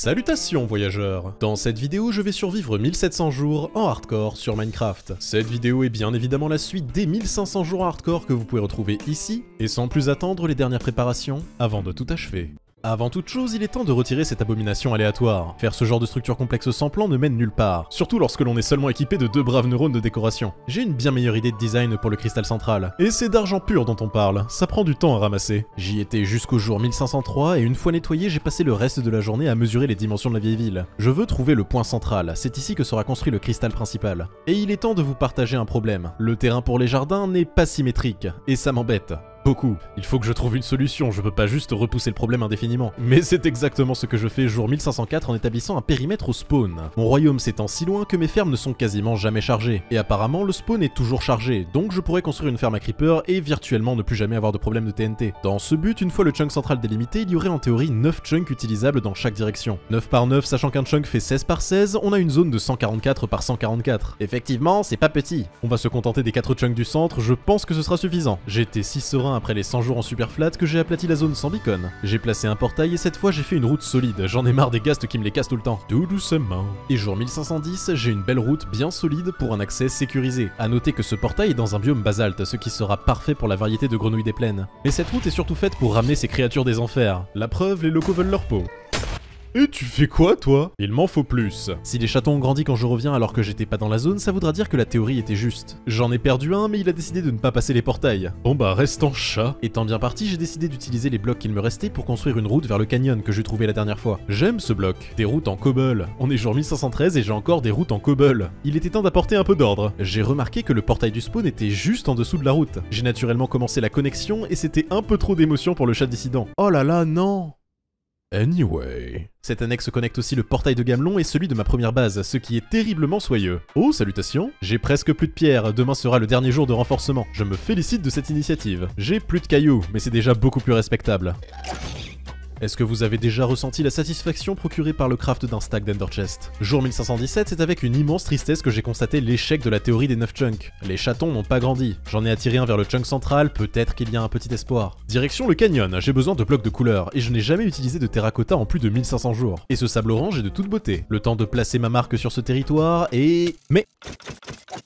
Salutations voyageurs! Dans cette vidéo, je vais survivre 1700 jours en hardcore sur Minecraft. Cette vidéo est bien évidemment la suite des 1500 jours en hardcore que vous pouvez retrouver ici, et sans plus attendre les dernières préparations avant de tout achever. Avant toute chose, il est temps de retirer cette abomination aléatoire. Faire ce genre de structure complexe sans plan ne mène nulle part, surtout lorsque l'on est seulement équipé de 2 braves neurones de décoration. J'ai une bien meilleure idée de design pour le cristal central, et c'est d'argent pur dont on parle, ça prend du temps à ramasser. J'y étais jusqu'au jour 1503, et une fois nettoyé, j'ai passé le reste de la journée à mesurer les dimensions de la vieille ville. Je veux trouver le point central, c'est ici que sera construit le cristal principal. Et il est temps de vous partager un problème. Le terrain pour les jardins n'est pas symétrique, et ça m'embête. Beaucoup. Il faut que je trouve une solution, je peux pas juste repousser le problème indéfiniment. Mais c'est exactement ce que je fais jour 1504 en établissant un périmètre au spawn. Mon royaume s'étend si loin que mes fermes ne sont quasiment jamais chargées. Et apparemment le spawn est toujours chargé, donc je pourrais construire une ferme à creeper et virtuellement ne plus jamais avoir de problème de TNT. Dans ce but, une fois le chunk central délimité, il y aurait en théorie 9 chunks utilisables dans chaque direction. 9 par 9, sachant qu'un chunk fait 16 par 16, on a une zone de 144 par 144. Effectivement, c'est pas petit. On va se contenter des 4 chunks du centre, je pense que ce sera suffisant. J'étais si serein après les 100 jours en super flat que j'ai aplati la zone sans beacon. J'ai placé un portail et cette fois j'ai fait une route solide, j'en ai marre des ghasts qui me les cassent tout le temps. Tout doucement. Et jour 1510, j'ai une belle route bien solide pour un accès sécurisé. A noter que ce portail est dans un biome basalte, ce qui sera parfait pour la variété de grenouilles des plaines. Mais cette route est surtout faite pour ramener ces créatures des enfers. La preuve, les locaux veulent leur peau. Et tu fais quoi, toi? Il m'en faut plus. Si les chatons ont grandi quand je reviens alors que j'étais pas dans la zone, ça voudra dire que la théorie était juste. J'en ai perdu un, mais il a décidé de ne pas passer les portails. Bon bah, reste en chat. Étant bien parti, j'ai décidé d'utiliser les blocs qu'il me restait pour construire une route vers le canyon que j'ai trouvé la dernière fois. J'aime ce bloc. Des routes en cobble. On est jour 1513 et j'ai encore des routes en cobble. Il était temps d'apporter un peu d'ordre. J'ai remarqué que le portail du spawn était juste en dessous de la route. J'ai naturellement commencé la connexion et c'était un peu trop d'émotion pour le chat dissident. Oh là là, non! Anyway... Cette annexe connecte aussi le portail de Gamelon et celui de ma première base, ce qui est terriblement soyeux. Oh, salutations! J'ai presque plus de pierres, demain sera le dernier jour de renforcement. Je me félicite de cette initiative. J'ai plus de cailloux, mais c'est déjà beaucoup plus respectable. Est-ce que vous avez déjà ressenti la satisfaction procurée par le craft d'un stack d'Ender Chest? Jour 1517, c'est avec une immense tristesse que j'ai constaté l'échec de la théorie des 9 chunks. Les chatons n'ont pas grandi. J'en ai attiré un vers le chunk central, peut-être qu'il y a un petit espoir. Direction le canyon, j'ai besoin de blocs de couleur, et je n'ai jamais utilisé de terracotta en plus de 1500 jours. Et ce sable orange est de toute beauté. Le temps de placer ma marque sur ce territoire, et... Mais...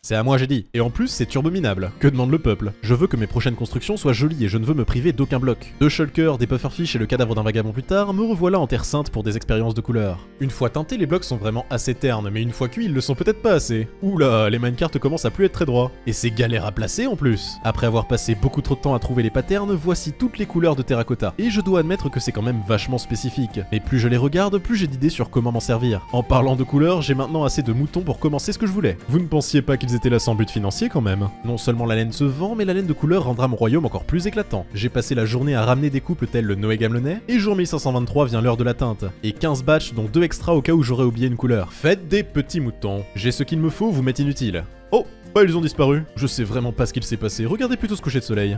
C'est à moi j'ai dit. Et en plus c'est turbominable. Que demande le peuple? Je veux que mes prochaines constructions soient jolies et je ne veux me priver d'aucun bloc. 2 shulkers, des pufferfish et le cadavre d'un vagabond plus tard, me revoilà en terre sainte pour des expériences de couleurs. Une fois teintés, les blocs sont vraiment assez ternes, mais une fois cuits, ils le sont peut-être pas assez. Oula, les minecarts commencent à plus être très droits. Et c'est galère à placer en plus. Après avoir passé beaucoup trop de temps à trouver les patterns, voici toutes les couleurs de terracotta. Et je dois admettre que c'est quand même vachement spécifique. Mais plus je les regarde, plus j'ai d'idées sur comment m'en servir. En parlant de couleurs, j'ai maintenant assez de moutons pour commencer ce que je voulais. Vous ne pensiez pas qu'ils étaient là sans but financier quand même? Non seulement la laine se vend, mais la laine de couleur rendra mon royaume encore plus éclatant. J'ai passé la journée à ramener des couples tels le Noé Gamelonais, et jour 1523 vient l'heure de la teinte. Et 15 batchs dont 2 extras au cas où j'aurais oublié une couleur. Faites des petits moutons. J'ai ce qu'il me faut, vous m'êtes inutile. Oh, bah ils ont disparu. Je sais vraiment pas ce qu'il s'est passé, regardez plutôt ce coucher de soleil.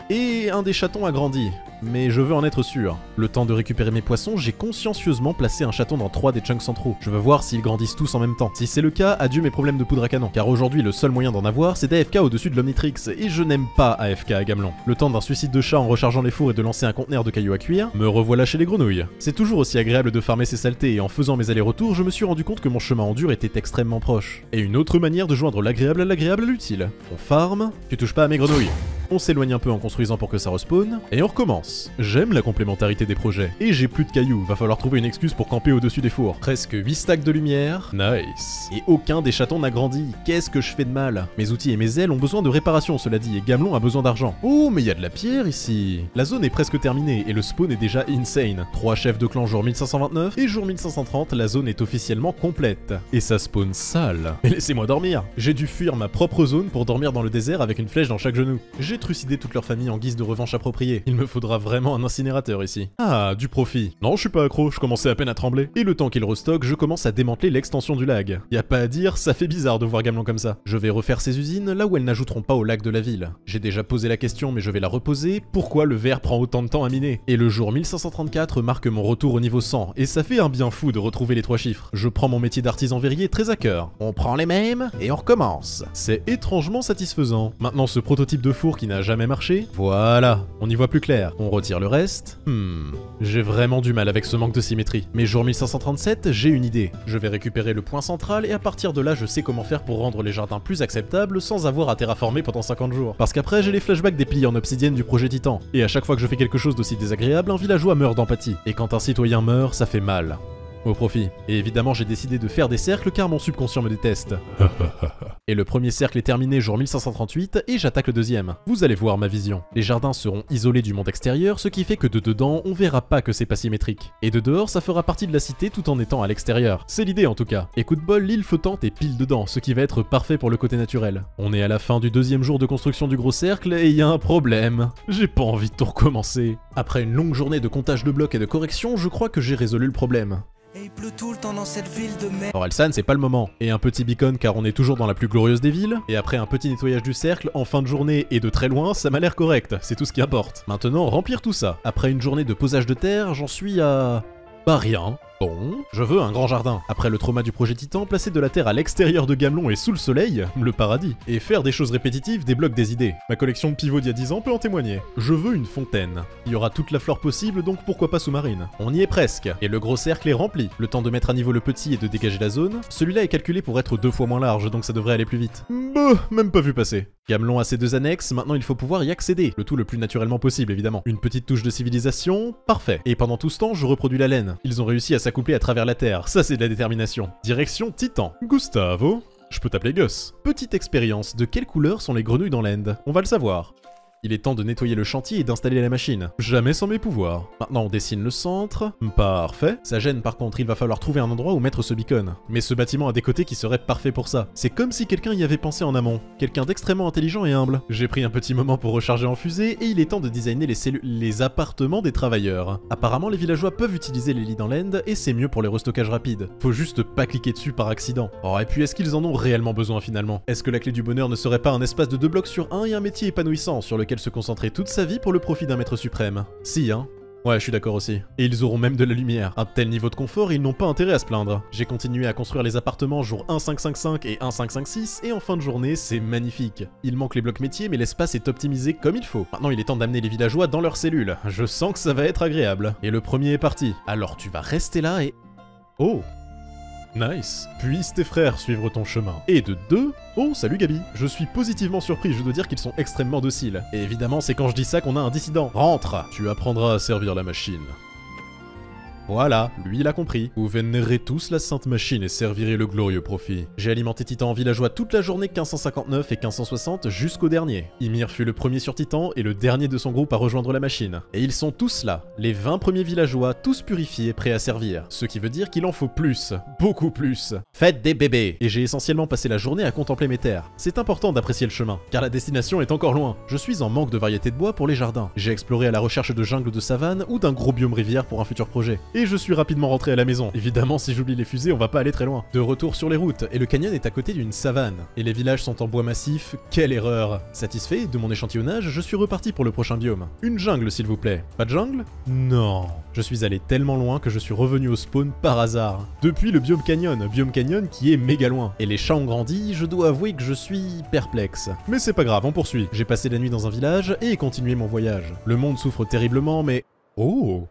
Et un des chatons a grandi, mais je veux en être sûr. Le temps de récupérer mes poissons, j'ai consciencieusement placé un chaton dans 3 des chunks centraux. Je veux voir s'ils grandissent tous en même temps. Si c'est le cas, adieu mes problèmes de poudre à canon. Car aujourd'hui, le seul moyen d'en avoir, c'est d'AFK au-dessus de l'Omnitrix, et je n'aime pas AFK à Gamelon. Le temps d'un suicide de chat en rechargeant les fours et de lancer un conteneur de cailloux à cuire, me revoilà chez les grenouilles. C'est toujours aussi agréable de farmer ces saletés, et en faisant mes allers-retours, je me suis rendu compte que mon chemin en dur était extrêmement proche. Et une autre manière de joindre l'agréable à l'utile. On farm, tu touches pas à mes grenouilles. On s'éloigne un peu en construisant pour que ça respawn, et on recommence. J'aime la complémentarité des projets. Et j'ai plus de cailloux, va falloir trouver une excuse pour camper au-dessus des fours. Presque 8 stacks de lumière, nice. Et aucun des chatons n'a grandi, qu'est-ce que je fais de mal? Mes outils et mes ailes ont besoin de réparation cela dit, et Gamelon a besoin d'argent. Oh mais y a de la pierre ici. La zone est presque terminée, et le spawn est déjà insane. 3 chefs de clan jour 1529, et jour 1530, la zone est officiellement complète. Et ça spawn sale. Mais laissez-moi dormir. J'ai dû fuir ma propre zone pour dormir dans le désert avec une flèche dans chaque genou. J'ai trucidé toute leur famille en guise de revanche appropriée. Il me faudra vraiment un incinérateur ici. Ah, du profit. Non, je suis pas accro, je commençais à peine à trembler. Et le temps qu'il restock, je commence à démanteler l'extension du lag. Y a pas à dire, ça fait bizarre de voir Gamelon comme ça. Je vais refaire ces usines là où elles n'ajouteront pas au lag de la ville. J'ai déjà posé la question mais je vais la reposer. Pourquoi le verre prend autant de temps à miner? Et le jour 1534 marque mon retour au niveau 100. Et ça fait un bien fou de retrouver les 3 chiffres. Je prends mon métier d'artisan verrier très à cœur. On prend les mêmes et on recommence. C'est étrangement satisfaisant. Maintenant ce prototype de four qui qui n'a jamais marché. Voilà, on y voit plus clair. On retire le reste. J'ai vraiment du mal avec ce manque de symétrie. Mais jour 1537, j'ai une idée. Je vais récupérer le point central et à partir de là, je sais comment faire pour rendre les jardins plus acceptables sans avoir à terraformer pendant 50 jours. Parce qu'après, j'ai les flashbacks des piliers en obsidienne du projet Titan. Et à chaque fois que je fais quelque chose d'aussi désagréable, un villageois meurt d'empathie. Et quand un citoyen meurt, ça fait mal. Au profit. Et évidemment, j'ai décidé de faire des cercles car mon subconscient me déteste. Et le premier cercle est terminé jour 1538 et j'attaque le deuxième. Vous allez voir ma vision. Les jardins seront isolés du monde extérieur, ce qui fait que de dedans, on verra pas que c'est pas symétrique. Et de dehors, ça fera partie de la cité tout en étant à l'extérieur. C'est l'idée en tout cas. Et coup de bol, l'île flottante est pile dedans, ce qui va être parfait pour le côté naturel. On est à la fin du deuxième jour de construction du gros cercle et il y a un problème. J'ai pas envie de tout recommencer. Après une longue journée de comptage de blocs et de correction, je crois que j'ai résolu le problème. Et il pleut tout le temps dans cette ville de merde. Orelsan, c'est pas le moment. Et un petit beacon car on est toujours dans la plus glorieuse des villes. Et après un petit nettoyage du cercle, en fin de journée et de très loin, ça m'a l'air correct. C'est tout ce qui importe. Maintenant, remplir tout ça. Après une journée de posage de terre, j'en suis à... bah rien. Bon, je veux un grand jardin. Après le trauma du projet Titan, placer de la terre à l'extérieur de Gamelon et sous le soleil, le paradis. Et faire des choses répétitives débloque des idées. Ma collection de pivots d'il y a 10 ans peut en témoigner. Je veux une fontaine. Il y aura toute la flore possible, donc pourquoi pas sous-marine. On y est presque. Et le gros cercle est rempli. Le temps de mettre à niveau le petit et de dégager la zone. Celui-là est calculé pour être 2 fois moins large, donc ça devrait aller plus vite. Bah, même pas vu passer. Gamelon a ses 2 annexes, maintenant il faut pouvoir y accéder. Le tout le plus naturellement possible, évidemment. Une petite touche de civilisation, parfait. Et pendant tout ce temps, je reproduis la laine. Ils ont réussi à s'accoupler à travers la terre, ça c'est de la détermination. Direction Titan. Gustavo, je peux t'appeler Gus. Petite expérience, de quelle couleur sont les grenouilles dans l'End? On va le savoir. Il est temps de nettoyer le chantier et d'installer la machine. Jamais sans mes pouvoirs. Maintenant on dessine le centre. Parfait. Ça gêne par contre, il va falloir trouver un endroit où mettre ce beacon. Mais ce bâtiment a des côtés qui seraient parfaits pour ça. C'est comme si quelqu'un y avait pensé en amont. Quelqu'un d'extrêmement intelligent et humble. J'ai pris un petit moment pour recharger en fusée et il est temps de designer les appartements des travailleurs. Apparemment les villageois peuvent utiliser les lits dans l'End et c'est mieux pour les restockages rapides. Faut juste pas cliquer dessus par accident. Oh et puis est-ce qu'ils en ont réellement besoin finalement? Est-ce que la clé du bonheur ne serait pas un espace de 2 blocs sur 1 et un métier épanouissant sur lequel se concentrer toute sa vie pour le profit d'un maître suprême? Si, hein. Ouais, je suis d'accord aussi. Et ils auront même de la lumière. Un tel niveau de confort, ils n'ont pas intérêt à se plaindre. J'ai continué à construire les appartements jour 1555 et 1556, et en fin de journée, c'est magnifique. Il manque les blocs métiers, mais l'espace est optimisé comme il faut. Maintenant, il est temps d'amener les villageois dans leurs cellules. Je sens que ça va être agréable. Et le premier est parti. Alors tu vas rester là et... Oh! Nice. Puissent tes frères suivre ton chemin. Et de 2... Oh, salut Gabi. Je suis positivement surpris, je dois dire qu'ils sont extrêmement dociles. Et évidemment, c'est quand je dis ça qu'on a un dissident. Rentre. Tu apprendras à servir la machine. Voilà, lui il a compris. Vous vénérez tous la sainte machine et servirez le glorieux profit. J'ai alimenté Titan en villageois toute la journée 1559 et 1560 jusqu'au dernier. Ymir fut le premier sur Titan et le dernier de son groupe à rejoindre la machine. Et ils sont tous là, les 20 premiers villageois, tous purifiés, prêts à servir. Ce qui veut dire qu'il en faut plus, beaucoup plus. Faites des bébés. Et j'ai essentiellement passé la journée à contempler mes terres. C'est important d'apprécier le chemin, car la destination est encore loin. Je suis en manque de variété de bois pour les jardins. J'ai exploré à la recherche de jungles de savane ou d'un gros biome rivière pour un futur projet. Et je suis rapidement rentré à la maison. Évidemment, si j'oublie les fusées, on va pas aller très loin. De retour sur les routes, et le canyon est à côté d'une savane. Et les villages sont en bois massif, quelle erreur! Satisfait de mon échantillonnage, je suis reparti pour le prochain biome. Une jungle, s'il vous plaît. Pas de jungle? Non. Je suis allé tellement loin que je suis revenu au spawn par hasard. Depuis le biome canyon qui est méga loin. Et les chats ont grandi, je dois avouer que je suis perplexe. Mais c'est pas grave, on poursuit. J'ai passé la nuit dans un village et continué mon voyage. Le monde souffre terriblement, mais... Oh!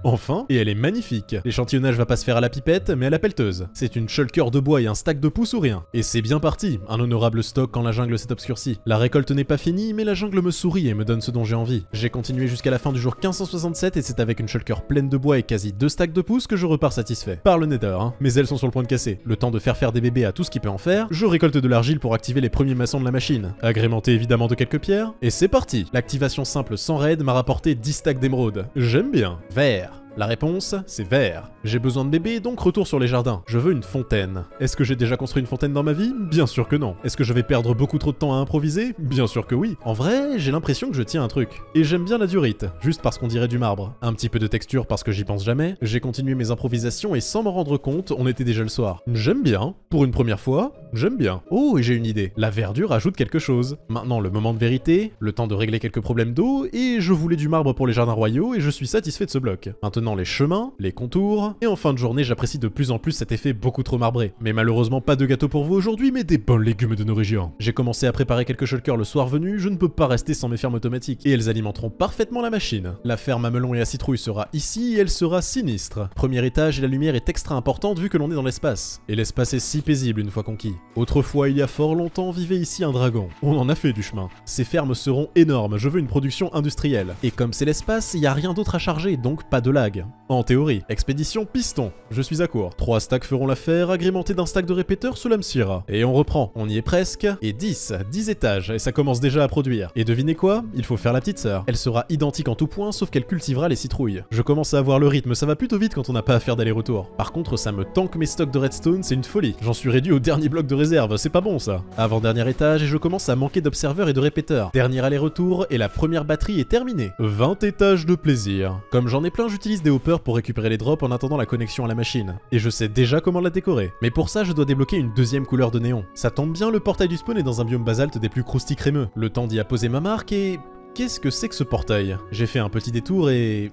Enfin, et elle est magnifique. L'échantillonnage va pas se faire à la pipette, mais à la pelleteuse. C'est une shulker de bois et un stack de pouces ou rien. Et c'est bien parti, un honorable stock quand la jungle s'est obscurcie. La récolte n'est pas finie, mais la jungle me sourit et me donne ce dont j'ai envie. J'ai continué jusqu'à la fin du jour 1567 et c'est avec une shulker pleine de bois et quasi 2 stacks de pouces que je repars satisfait. Par le nether, hein. Mais elles sont sur le point de casser. Le temps de faire des bébés à tout ce qui peut en faire, je récolte de l'argile pour activer les premiers maçons de la machine. Agrémenté évidemment de quelques pierres, et c'est parti. L'activation simple sans raid m'a rapporté 10 stacks d'émeraude. J'aime bien. Vert. La réponse, c'est vert. J'ai besoin de bébés, donc retour sur les jardins. Je veux une fontaine. Est-ce que j'ai déjà construit une fontaine dans ma vie? Bien sûr que non. Est-ce que je vais perdre beaucoup trop de temps à improviser? Bien sûr que oui. En vrai, j'ai l'impression que je tiens un truc. Et j'aime bien la durite, juste parce qu'on dirait du marbre. Un petit peu de texture parce que j'y pense jamais. J'ai continué mes improvisations et sans m'en rendre compte, on était déjà le soir. J'aime bien. Pour une première fois, j'aime bien. Oh, et j'ai une idée. La verdure ajoute quelque chose. Maintenant, le moment de vérité, le temps de régler quelques problèmes d'eau, et je voulais du marbre pour les jardins royaux et je suis satisfait de ce bloc. Maintenant, Maintenant les chemins, les contours, et en fin de journée j'apprécie de plus en plus cet effet beaucoup trop marbré. Mais malheureusement pas de gâteau pour vous aujourd'hui, mais des bons légumes de nos régions. J'ai commencé à préparer quelques shulkers le soir venu, je ne peux pas rester sans mes fermes automatiques, et elles alimenteront parfaitement la machine. La ferme à melon et à citrouille sera ici, et elle sera sinistre. Premier étage et la lumière est extra importante vu que l'on est dans l'espace. Et l'espace est si paisible une fois conquis. Autrefois, il y a fort longtemps, vivait ici un dragon. On en a fait du chemin. Ces fermes seront énormes, je veux une production industrielle. Et comme c'est l'espace, il n'y a rien d'autre à charger, donc pas de lag. En théorie, expédition piston. Je suis à court. 3 stacks feront l'affaire, agrémentés d'un stack de répéteurs, cela me siera. Et on reprend, on y est presque. Et 10 étages, et ça commence déjà à produire. Et devinez quoi? Il faut faire la petite sœur. Elle sera identique en tout point, sauf qu'elle cultivera les citrouilles. Je commence à avoir le rythme, ça va plutôt vite quand on n'a pas à faire d'aller-retour. Par contre, ça me tank mes stocks de redstone, c'est une folie. J'en suis réduit au dernier bloc de réserve, c'est pas bon ça. Avant-dernier étage, et je commence à manquer d'observeurs et de répéteurs. Dernier aller-retour, et la première batterie est terminée. 20 étages de plaisir. Comme j'en ai plein, j'utilise des hoppers pour récupérer les drops en attendant la connexion à la machine. Et je sais déjà comment la décorer. Mais pour ça, je dois débloquer une deuxième couleur de néon. Ça tombe bien, le portail du spawn est dans un biome basalte des plus croustilles crémeux. Le temps d'y apposer ma marque et... Qu'est-ce que c'est que ce portail? J'ai fait un petit détour et...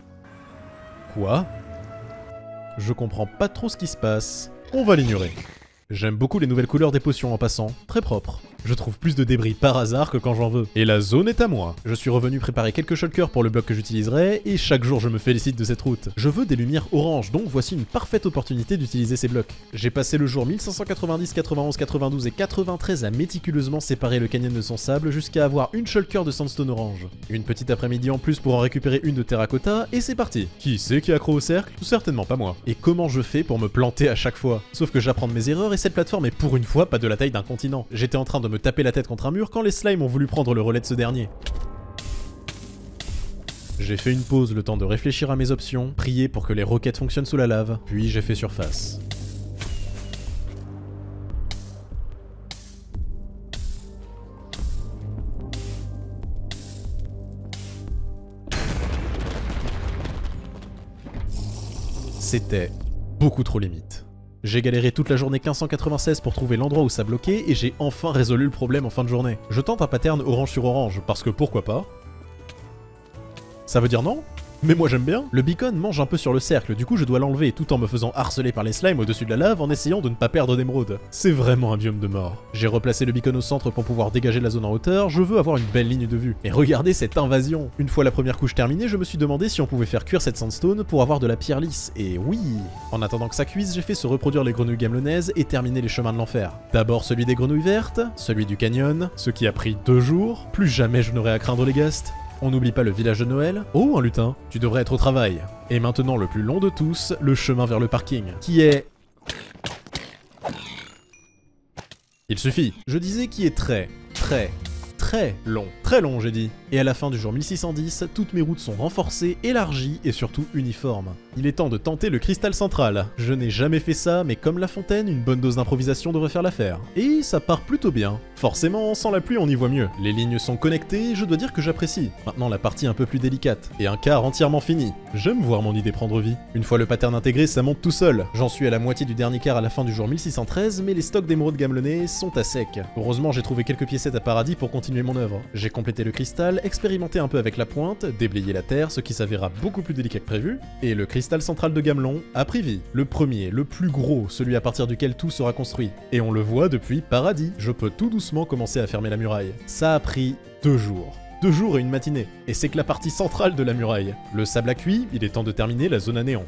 Quoi? Je comprends pas trop ce qui se passe. On va l'ignorer. J'aime beaucoup les nouvelles couleurs des potions en passant, très propres. Je trouve plus de débris par hasard que quand j'en veux. Et la zone est à moi. Je suis revenu préparer quelques shulkers pour le bloc que j'utiliserai, et chaque jour je me félicite de cette route. Je veux des lumières oranges, donc voici une parfaite opportunité d'utiliser ces blocs. J'ai passé le jour 1590, 91, 92 et 93 à méticuleusement séparer le canyon de son sable jusqu'à avoir une shulker de sandstone orange. Une petite après-midi en plus pour en récupérer une de terracotta, et c'est parti. Qui c'est qui est accro au cercle? Certainement pas moi. Et comment je fais pour me planter à chaque fois? Sauf que j'apprends de mes erreurs et cette plateforme est pour une fois pas de la taille d'un continent. J'étais en train de me taper la tête contre un mur quand les slimes ont voulu prendre le relais de ce dernier. J'ai fait une pause le temps de réfléchir à mes options, prier pour que les roquettes fonctionnent sous la lave, puis j'ai fait surface. C'était beaucoup trop limite. J'ai galéré toute la journée 1596 pour trouver l'endroit où ça bloquait et j'ai enfin résolu le problème en fin de journée. Je tente un pattern orange sur orange, parce que pourquoi pas? Ça veut dire non? Mais moi j'aime bien. Le beacon mange un peu sur le cercle, du coup je dois l'enlever tout en me faisant harceler par les slimes au-dessus de la lave en essayant de ne pas perdre d'émeraude. C'est vraiment un biome de mort. J'ai replacé le beacon au centre pour pouvoir dégager la zone en hauteur, je veux avoir une belle ligne de vue. Et regardez cette invasion! Une fois la première couche terminée, je me suis demandé si on pouvait faire cuire cette sandstone pour avoir de la pierre lisse, et oui! En attendant que ça cuise, j'ai fait se reproduire les grenouilles gamelonnaises et terminer les chemins de l'enfer. D'abord celui des grenouilles vertes, celui du canyon, ce qui a pris 2 jours, plus jamais je n'aurai à craindre les ghasts. On n'oublie pas le village de Noël. Oh, un lutin, tu devrais être au travail. Et maintenant, le plus long de tous, le chemin vers le parking, qui est... Il suffit. Je disais qui est très long. Très long, j'ai dit. Et à la fin du jour 1610, toutes mes routes sont renforcées, élargies et surtout uniformes. Il est temps de tenter le cristal central. Je n'ai jamais fait ça, mais comme La Fontaine, une bonne dose d'improvisation devrait faire l'affaire. Et ça part plutôt bien. Forcément, sans la pluie, on y voit mieux. Les lignes sont connectées, je dois dire que j'apprécie. Maintenant, la partie un peu plus délicate. Et un quart entièrement fini. J'aime voir mon idée prendre vie. Une fois le pattern intégré, ça monte tout seul. J'en suis à la moitié du dernier quart à la fin du jour 1613, mais les stocks d'émeraudes gamelonnées sont à sec. Heureusement, j'ai trouvé quelques piécettes à paradis pour continuer mon œuvre. J'ai complété le cristal, expérimenté un peu avec la pointe, déblayé la terre, ce qui s'avéra beaucoup plus délicat que prévu, et le cristal central de Gamelon a pris vie. Le premier, le plus gros, celui à partir duquel tout sera construit. Et on le voit depuis paradis. Je peux tout doucement commencer à fermer la muraille. Ça a pris 2 jours. 2 jours et une matinée. Et c'est que la partie centrale de la muraille. Le sable a cuit, il est temps de terminer la zone à néant.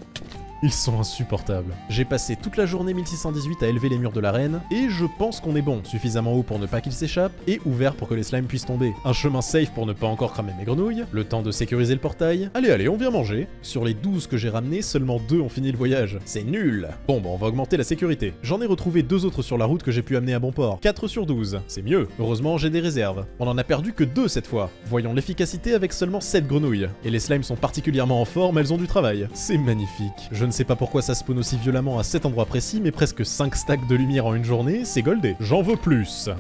Ils sont insupportables. J'ai passé toute la journée 1618 à élever les murs de l'arène, et je pense qu'on est bon, suffisamment haut pour ne pas qu'ils s'échappent, et ouvert pour que les slimes puissent tomber. Un chemin safe pour ne pas encore cramer mes grenouilles, le temps de sécuriser le portail. Allez, on vient manger. Sur les 12 que j'ai ramenés, seulement 2 ont fini le voyage. C'est nul. Bon, on va augmenter la sécurité. J'en ai retrouvé 2 autres sur la route que j'ai pu amener à bon port. 4 sur 12. C'est mieux. Heureusement, j'ai des réserves. On en a perdu que 2 cette fois. Voyons l'efficacité avec seulement 7 grenouilles. Et les slimes sont particulièrement en forme, elles ont du travail. C'est magnifique. Je ne sais pas pourquoi ça spawn aussi violemment à cet endroit précis, mais presque 5 stacks de lumière en une journée, c'est goldé. J'en veux plus.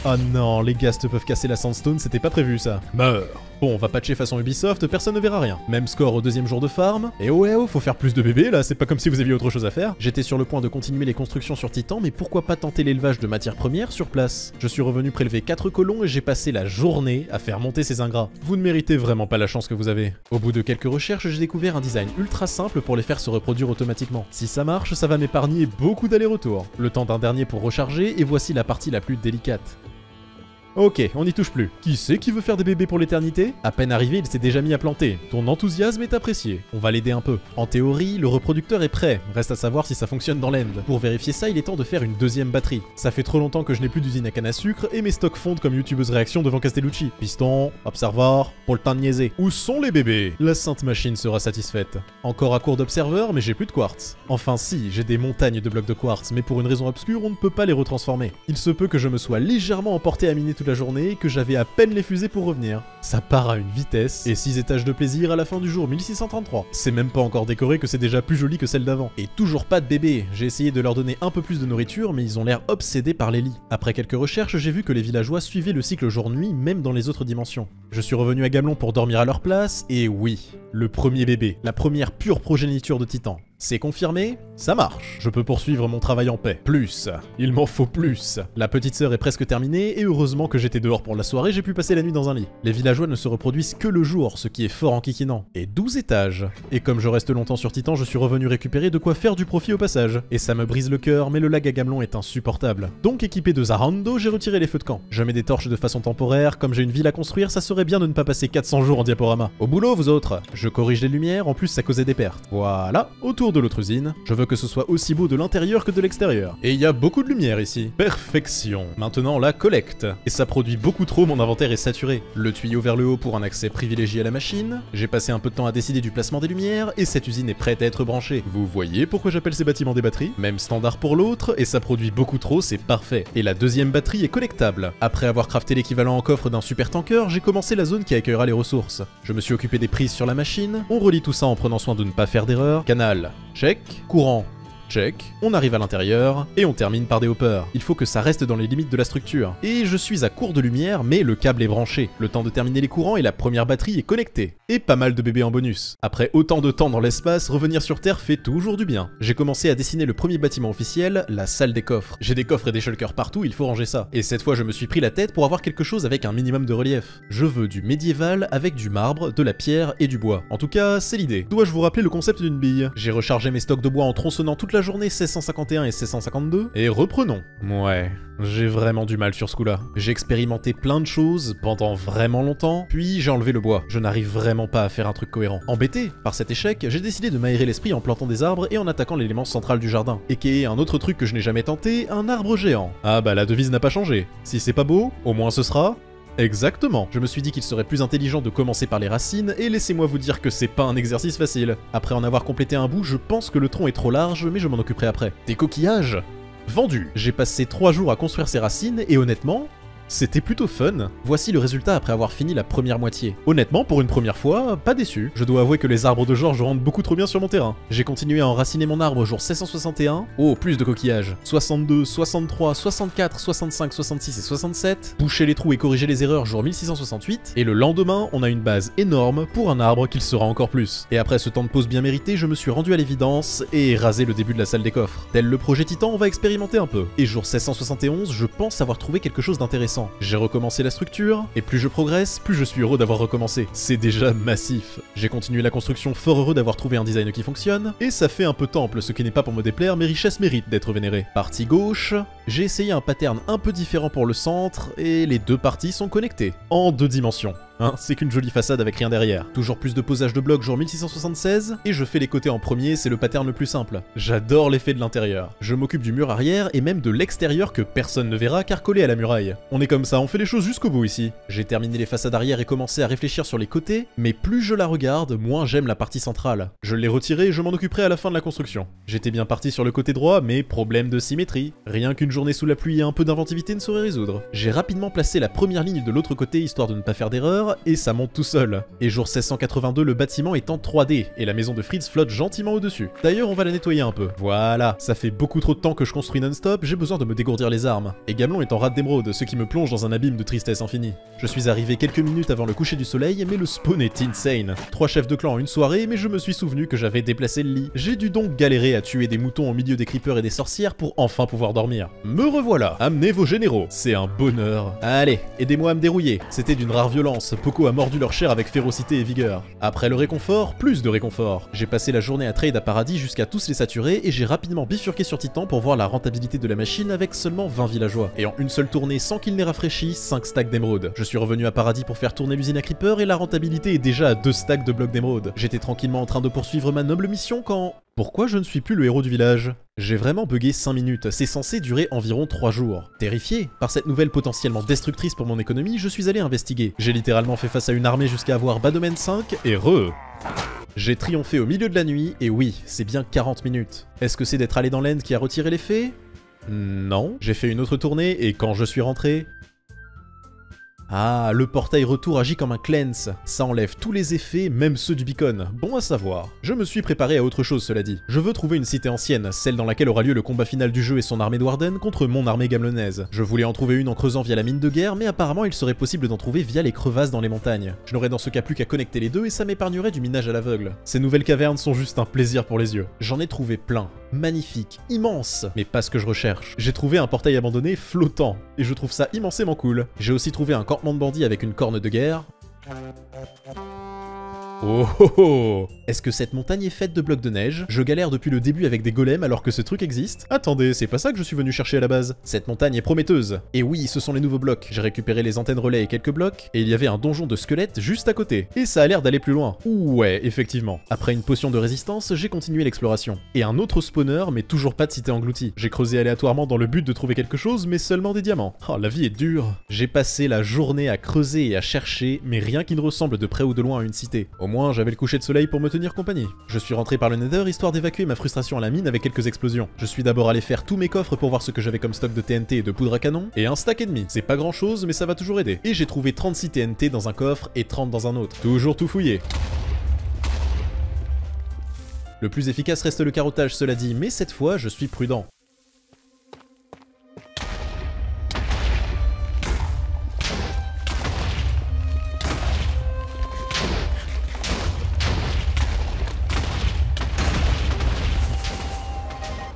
Oh non, les ghasts peuvent casser la sandstone, c'était pas prévu ça. Meurs. Bon, on va patcher façon Ubisoft, personne ne verra rien. Même score au deuxième jour de farm. Et oh, faut faire plus de bébés là, c'est pas comme si vous aviez autre chose à faire. J'étais sur le point de continuer les constructions sur Titan, mais pourquoi pas tenter l'élevage de matières premières sur place? Je suis revenu prélever 4 colons et j'ai passé la journée à faire monter ces ingrats. Vous ne méritez vraiment pas la chance que vous avez. Au bout de quelques recherches, j'ai découvert un design ultra simple pour les faire se reproduire automatiquement. Si ça marche, ça va m'épargner beaucoup d'allers-retours. Le temps d'un dernier pour recharger, et voici la partie la plus délicate. Ok, on n'y touche plus. Qui c'est qui veut faire des bébés pour l'éternité? À peine arrivé, il s'est déjà mis à planter. Ton enthousiasme est apprécié. On va l'aider un peu. En théorie, le reproducteur est prêt. Reste à savoir si ça fonctionne dans l'end. Pour vérifier ça, il est temps de faire une deuxième batterie. Ça fait trop longtemps que je n'ai plus d'usine à canne à sucre et mes stocks fondent comme youtubeuse réaction devant Castellucci. Piston, observeur, pour le temps de niaiser. Où sont les bébés? La sainte machine sera satisfaite. Encore à court d'observeur, mais j'ai plus de quartz. Enfin si, j'ai des montagnes de blocs de quartz, mais pour une raison obscure, on ne peut pas les retransformer. Il se peut que je me sois légèrement emporté à miner toute la journée, que j'avais à peine les fusées pour revenir. Ça part à une vitesse, et 6 étages de plaisir à la fin du jour 1633. C'est même pas encore décoré que c'est déjà plus joli que celle d'avant. Et toujours pas de bébés. J'ai essayé de leur donner un peu plus de nourriture, mais ils ont l'air obsédés par les lits. Après quelques recherches, j'ai vu que les villageois suivaient le cycle jour-nuit, même dans les autres dimensions. Je suis revenu à Gamelon pour dormir à leur place, et oui, le premier bébé, la première pure progéniture de Titan. C'est confirmé? Ça marche. Je peux poursuivre mon travail en paix. Plus. Il m'en faut plus. La petite sœur est presque terminée, et heureusement que j'étais dehors pour la soirée, j'ai pu passer la nuit dans un lit. Les villageois ne se reproduisent que le jour, ce qui est fort en kikinant. Et 12 étages. Et comme je reste longtemps sur Titan, je suis revenu récupérer de quoi faire du profit au passage. Et ça me brise le cœur, mais le lag à Gamelon est insupportable. Donc équipé de Zarando, j'ai retiré les feux de camp. Je mets des torches de façon temporaire, comme j'ai une ville à construire, ça serait bien de ne pas passer 400 jours en diaporama. Au boulot, vous autres. Je corrige les lumières, en plus ça causait des pertes. Voilà. Autour de l'autre usine, je veux que ce soit aussi beau de l'intérieur que de l'extérieur. Et il y a beaucoup de lumière ici. Perfection. Maintenant la collecte. Et ça produit beaucoup trop, mon inventaire est saturé. Le tuyau vers le haut pour un accès privilégié à la machine. J'ai passé un peu de temps à décider du placement des lumières, et cette usine est prête à être branchée. Vous voyez pourquoi j'appelle ces bâtiments des batteries? Même standard pour l'autre, et ça produit beaucoup trop, c'est parfait. Et la deuxième batterie est collectable. Après avoir crafté l'équivalent en coffre d'un super tanker, j'ai commencé la zone qui accueillera les ressources. Je me suis occupé des prises sur la machine, on relie tout ça en prenant soin de ne pas faire d'erreur. Canal, check. Courant, check. On arrive à l'intérieur, et on termine par des hoppers. Il faut que ça reste dans les limites de la structure. Et je suis à court de lumière, mais le câble est branché. Le temps de terminer les courants et la première batterie est connectée. Et pas mal de bébés en bonus. Après autant de temps dans l'espace, revenir sur Terre fait toujours du bien. J'ai commencé à dessiner le premier bâtiment officiel, la salle des coffres. J'ai des coffres et des shulkers partout, il faut ranger ça. Et cette fois je me suis pris la tête pour avoir quelque chose avec un minimum de relief. Je veux du médiéval avec du marbre, de la pierre et du bois. En tout cas, c'est l'idée. Dois-je vous rappeler le concept d'une bille? J'ai rechargé mes stocks de bois en tronçonnant toute la journée 1651 et 1652, et reprenons. Ouais, j'ai vraiment du mal sur ce coup-là. J'ai expérimenté plein de choses pendant vraiment longtemps, puis j'ai enlevé le bois. Je n'arrive vraiment pas à faire un truc cohérent. Embêté par cet échec, j'ai décidé de m'aérer l'esprit en plantant des arbres et en attaquant l'élément central du jardin. Et qui est un autre truc que je n'ai jamais tenté, un arbre géant. Ah bah la devise n'a pas changé. Si c'est pas beau, au moins ce sera... Exactement. Je me suis dit qu'il serait plus intelligent de commencer par les racines, et laissez-moi vous dire que c'est pas un exercice facile. Après en avoir complété un bout, je pense que le tronc est trop large, mais je m'en occuperai après. Des coquillages? Vendu. J'ai passé 3 jours à construire ces racines, et honnêtement... c'était plutôt fun. Voici le résultat après avoir fini la première moitié. Honnêtement, pour une première fois, pas déçu. Je dois avouer que les arbres de Georges rentrent beaucoup trop bien sur mon terrain. J'ai continué à enraciner mon arbre au jour 1661. Oh, plus de coquillages. 62, 63, 64, 65, 66 et 67. Boucher les trous et corriger les erreurs jour 1668. Et le lendemain, on a une base énorme pour un arbre qu'il sera encore plus. Et après ce temps de pause bien mérité, je me suis rendu à l'évidence et rasé le début de la salle des coffres. Tel le projet Titan, on va expérimenter un peu. Et jour 1671, je pense avoir trouvé quelque chose d'intéressant. J'ai recommencé la structure, et plus je progresse, plus je suis heureux d'avoir recommencé. C'est déjà massif. J'ai continué la construction fort heureux d'avoir trouvé un design qui fonctionne, et ça fait un peu temple, ce qui n'est pas pour me déplaire, mes richesses méritent d'être vénérées. Partie gauche, j'ai essayé un pattern un peu différent pour le centre, et les deux parties sont connectées, en 2 dimensions. Hein, c'est qu'une jolie façade avec rien derrière. Toujours plus de posage de blocs jour 1676, et je fais les côtés en premier, c'est le pattern le plus simple. J'adore l'effet de l'intérieur. Je m'occupe du mur arrière et même de l'extérieur que personne ne verra car collé à la muraille. On est comme ça, on fait les choses jusqu'au bout ici. J'ai terminé les façades arrière et commencé à réfléchir sur les côtés, mais plus je la regarde, moins j'aime la partie centrale. Je l'ai retirée et je m'en occuperai à la fin de la construction. J'étais bien parti sur le côté droit, mais problème de symétrie. Rien qu'une journée sous la pluie et un peu d'inventivité ne saurait résoudre. J'ai rapidement placé la première ligne de l'autre côté histoire de ne pas faire d'erreur, barre et ça monte tout seul. Et jour 1682, le bâtiment est en 3D et la maison de Fritz flotte gentiment au-dessus. D'ailleurs, on va la nettoyer un peu. Voilà, ça fait beaucoup trop de temps que je construis non-stop, j'ai besoin de me dégourdir les armes. Et Gamelon est en rate d'émeraude, ce qui me plonge dans un abîme de tristesse infinie. Je suis arrivé quelques minutes avant le coucher du soleil, mais le spawn est insane. 3 chefs de clan en une soirée, mais je me suis souvenu que j'avais déplacé le lit. J'ai dû donc galérer à tuer des moutons au milieu des creepers et des sorcières pour enfin pouvoir dormir. Me revoilà, amenez vos généraux, c'est un bonheur. Allez, aidez-moi à me dérouiller. C'était d'une rare violence, Poco a mordu leur chair avec férocité et vigueur. Après le réconfort, plus de réconfort. J'ai passé la journée à trade à Paradis jusqu'à tous les saturer et j'ai rapidement bifurqué sur Titan pour voir la rentabilité de la machine avec seulement 20 villageois. Et en une seule tournée sans qu'il n'ait rafraîchi, 5 stacks d'émeraude. Je suis revenu à Paradis pour faire tourner l'usine à Creeper et la rentabilité est déjà à 2 stacks de blocs d'émeraude. J'étais tranquillement en train de poursuivre ma noble mission quand... Pourquoi je ne suis plus le héros du village? J'ai vraiment bugué 5 minutes, c'est censé durer environ 3 jours. Terrifié par cette nouvelle potentiellement destructrice pour mon économie, je suis allé investiguer. J'ai littéralement fait face à une armée jusqu'à avoir bas domaine 5 et J'ai triomphé au milieu de la nuit, et oui, c'est bien 40 minutes. Est-ce que c'est d'être allé dans l'end qui a retiré l'effet? Non. J'ai fait une autre tournée, et quand je suis rentré... Ah, le portail retour agit comme un cleanse. Ça enlève tous les effets, même ceux du beacon. Bon à savoir. Je me suis préparé à autre chose, cela dit. Je veux trouver une cité ancienne, celle dans laquelle aura lieu le combat final du jeu et son armée de Warden contre mon armée gamelonaise. Je voulais en trouver une en creusant via la mine de guerre, mais apparemment il serait possible d'en trouver via les crevasses dans les montagnes. Je n'aurais dans ce cas plus qu'à connecter les deux et ça m'épargnerait du minage à l'aveugle. Ces nouvelles cavernes sont juste un plaisir pour les yeux. J'en ai trouvé plein. Magnifique, immense, mais pas ce que je recherche. J'ai trouvé un portail abandonné flottant, et je trouve ça immensément cool. J'ai aussi trouvé un campement de bandits avec une corne de guerre. Oh oh oh! Est-ce que cette montagne est faite de blocs de neige? Je galère depuis le début avec des golems alors que ce truc existe? Attendez, c'est pas ça que je suis venu chercher à la base. Cette montagne est prometteuse. Et oui, ce sont les nouveaux blocs. J'ai récupéré les antennes relais et quelques blocs, et il y avait un donjon de squelettes juste à côté. Et ça a l'air d'aller plus loin. Ouais, effectivement. Après une potion de résistance, j'ai continué l'exploration. Et un autre spawner, mais toujours pas de cité engloutie. J'ai creusé aléatoirement dans le but de trouver quelque chose, mais seulement des diamants. Oh, la vie est dure. J'ai passé la journée à creuser et à chercher, mais rien qui ne ressemble de près ou de loin à une cité. Au moins, j'avais le coucher de soleil pour me tenir compagnie. Je suis rentré par le Nether histoire d'évacuer ma frustration à la mine avec quelques explosions. Je suis d'abord allé faire tous mes coffres pour voir ce que j'avais comme stock de TNT et de poudre à canon, et un stack et demi. C'est pas grand chose, mais ça va toujours aider. Et j'ai trouvé 36 TNT dans un coffre et 30 dans un autre. Toujours tout fouillé. Le plus efficace reste le carottage, cela dit, mais cette fois, je suis prudent.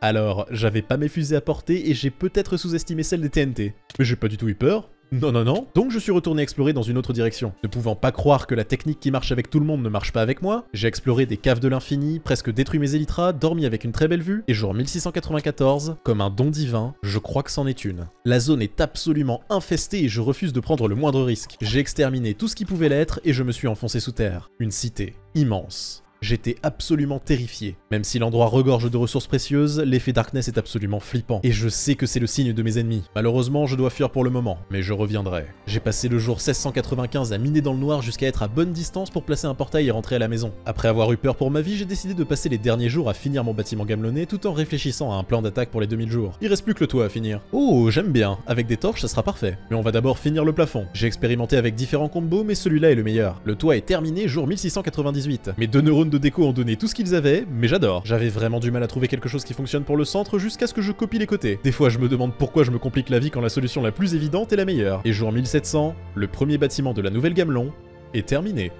Alors, j'avais pas mes fusées à portée et j'ai peut-être sous-estimé celle des TNT. Mais j'ai pas du tout eu peur. Non, non, non. Donc je suis retourné explorer dans une autre direction. Ne pouvant pas croire que la technique qui marche avec tout le monde ne marche pas avec moi, j'ai exploré des caves de l'infini, presque détruit mes élytras, dormi avec une très belle vue, et jour 1694, comme un don divin, je crois que c'en est une. La zone est absolument infestée et je refuse de prendre le moindre risque. J'ai exterminé tout ce qui pouvait l'être et je me suis enfoncé sous terre. Une cité immense. J'étais absolument terrifié. Même si l'endroit regorge de ressources précieuses, l'effet Darkness est absolument flippant. Et je sais que c'est le signe de mes ennemis. Malheureusement, je dois fuir pour le moment, mais je reviendrai. J'ai passé le jour 1695 à miner dans le noir jusqu'à être à bonne distance pour placer un portail et rentrer à la maison. Après avoir eu peur pour ma vie, j'ai décidé de passer les derniers jours à finir mon bâtiment gamelonné tout en réfléchissant à un plan d'attaque pour les 2000 jours. Il reste plus que le toit à finir. Oh, j'aime bien. Avec des torches, ça sera parfait. Mais on va d'abord finir le plafond. J'ai expérimenté avec différents combos, mais celui-là est le meilleur. Le toit est terminé jour 1698. Mes 2 neurones de déco ont donné tout ce qu'ils avaient, mais j'adore. J'avais vraiment du mal à trouver quelque chose qui fonctionne pour le centre jusqu'à ce que je copie les côtés. Des fois je me demande pourquoi je me complique la vie quand la solution la plus évidente est la meilleure. Et jour 1700, le premier bâtiment de la nouvelle Gamelon est terminé.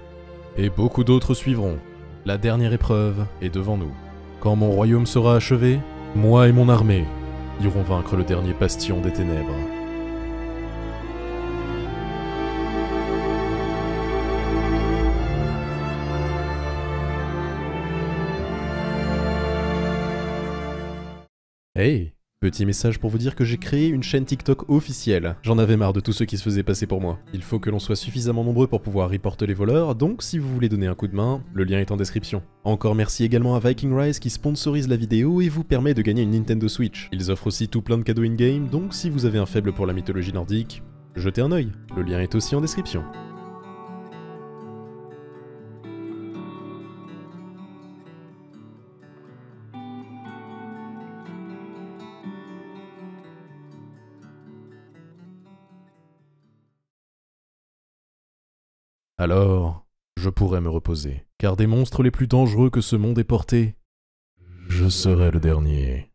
Et beaucoup d'autres suivront. La dernière épreuve est devant nous. Quand mon royaume sera achevé, moi et mon armée irons vaincre le dernier bastion des ténèbres. Hey, petit message pour vous dire que j'ai créé une chaîne TikTok officielle. J'en avais marre de tous ceux qui se faisaient passer pour moi. Il faut que l'on soit suffisamment nombreux pour pouvoir reporter les voleurs, donc si vous voulez donner un coup de main, le lien est en description. Encore merci également à Viking Rise qui sponsorise la vidéo et vous permet de gagner une Nintendo Switch. Ils offrent aussi tout plein de cadeaux in-game, donc si vous avez un faible pour la mythologie nordique, jetez un œil. Le lien est aussi en description. Alors, je pourrais me reposer, car des monstres les plus dangereux que ce monde ait portés, je serai le dernier.